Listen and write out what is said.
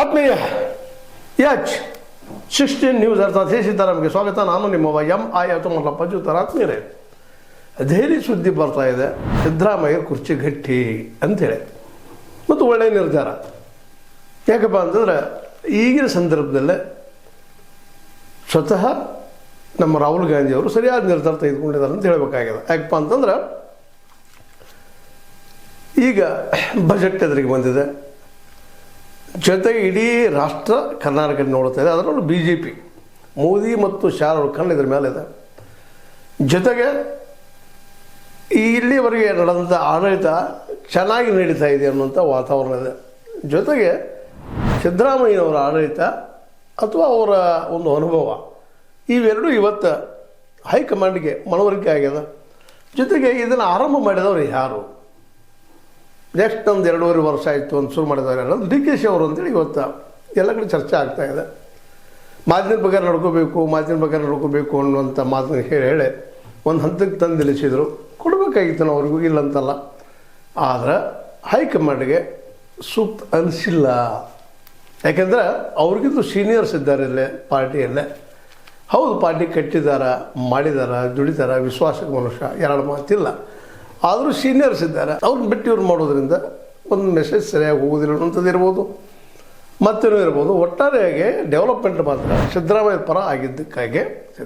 ಆತ್ಮೀಯ H 16 news ಅರ್ಥಾತ್ ಸೀತಾರಾಮ್ಗೆ ಸ್ವಾಗತ. ನಾನು ನಿಮ್ಮವ MI ಮಲ್ಲಪ್ಪ ಜೂತರ. ಆತ್ಮೀಯರೇ, ದೆಹಲಿ ಸುದ್ದಿ ಬರ್ತಾ ಇದೆ, ಸಿದ್ದರಾಮಯ್ಯ ಕುರ್ಚಿ ಗಟ್ಟಿ ಅಂಥೇಳಿ ಮತ್ತು ಒಳ್ಳೆಯ ನಿರ್ಧಾರ. ಯಾಕಪ್ಪ ಅಂತಂದ್ರೆ ಈಗಿನ ಸಂದರ್ಭದಲ್ಲೇ ಸ್ವತಃ ನಮ್ಮ ರಾಹುಲ್ ಗಾಂಧಿ ಅವರು ಸರಿಯಾದ ನಿರ್ಧಾರ ತೆಗೆದುಕೊಂಡಿದ್ದಾರೆ ಅಂತ ಹೇಳಬೇಕಾಗಿದೆ. ಯಾಕಪ್ಪ ಅಂತಂದ್ರೆ ಈಗ ಬಜೆಟ್ ಎದುರಿಗೆ ಬಂದಿದೆ, ಜೊತೆಗೆ ಇಡೀ ರಾಷ್ಟ್ರ ಕರ್ನಾಟಕ ನೋಡ್ತಾ ಇದೆ. ಅದರಲ್ಲೂ BJP ಮೋದಿ ಮತ್ತು ಶಾರುಖ್ ಖಾನ್ ಇದ್ರ ಮೇಲೆ ಇದೆ. ಜೊತೆಗೆ ಇಲ್ಲಿವರೆಗೆ ನಡೆದಂಥ ಆಡಳಿತ ಚೆನ್ನಾಗಿ ನಡೀತಾ ಇದೆ ಅನ್ನುವಂಥ ವಾತಾವರಣ ಇದೆ. ಜೊತೆಗೆ ಸಿದ್ದರಾಮಯ್ಯನವರ ಆಡಳಿತ ಅಥವಾ ಅವರ ಒಂದು ಅನುಭವ ಇವೆರಡೂ ಇವತ್ತು ಹೈಕಮಾಂಡ್ಗೆ ಮನವರಿಕೆ ಆಗ್ಯದ. ಜೊತೆಗೆ ಇದನ್ನು ಆರಂಭ ಮಾಡಿದವರು ಯಾರು, ನೆಕ್ಸ್ಟ್ ಒಂದು 2.5 ವರ್ಷ ಆಯಿತು ಅಂತ ಶುರು ಮಾಡಿದವರು ಅನ್ನೋದು DKಶಿ ಅವರು ಅಂತೇಳಿ ಇವತ್ತು ಎಲ್ಲ ಕಡೆ ಚರ್ಚೆ ಆಗ್ತಾಯಿದೆ. ಮಾತಿನ ಬಗ್ಗೆ ನಡ್ಕೋಬೇಕು ಅನ್ನುವಂಥ ಮಾತನ್ನು ಹೇಳಿ ಒಂದು ಹಂತಕ್ಕೆ ತಂದು ನಿಲ್ಲಿಸಿದರು. ಕೊಡಬೇಕಾಗಿತ್ತು ನಾವು ಅವ್ರಿಗೂ, ಇಲ್ಲಂತಲ್ಲ. ಆದರೆ ಹೈಕಮಾಂಡ್ಗೆ ಸೂಕ್ತ ಅನಿಸಿಲ್ಲ. ಯಾಕೆಂದರೆ ಅವ್ರಿಗಿಂತ ಸೀನಿಯರ್ಸ್ ಇದ್ದಾರೆ ಇಲ್ಲೇ ಪಾರ್ಟಿಯಲ್ಲೇ. ಹೌದು, ಪಾರ್ಟಿ ಕಟ್ಟಿದ್ದಾರೆ, ಮಾಡಿದ್ದಾರೆ, ದುಡಿತಾರೆ, ವಿಶ್ವಾಸಕ್ಕೆ ಮನುಷ್ಯ, ಎರಡು ಮಾತಿಲ್ಲ. ಆದರೂ ಸೀನಿಯರ್ಸ್ ಇದ್ದಾರೆ, ಅವ್ರನ್ನ ಬಿಟ್ಟು ಇವ್ರು ಮಾಡೋದ್ರಿಂದ ಒಂದು ಮೆಸೇಜ್ ಸರಿಯಾಗಿ ಹೋಗೋದಿಲ್ಲ ಅನ್ನೋಂಥದ್ದು ಇರ್ಬೋದು, ಮತ್ತೇನೂ ಇರ್ಬೋದು. ಒಟ್ಟಾರೆಯಾಗಿ ಡೆವಲಪ್ಮೆಂಟ್ ಮಾತ್ರ ಸಿದ್ದರಾಮಯ್ಯ ಪರ ಆಗಿದ್ದಕ್ಕಾಗಿ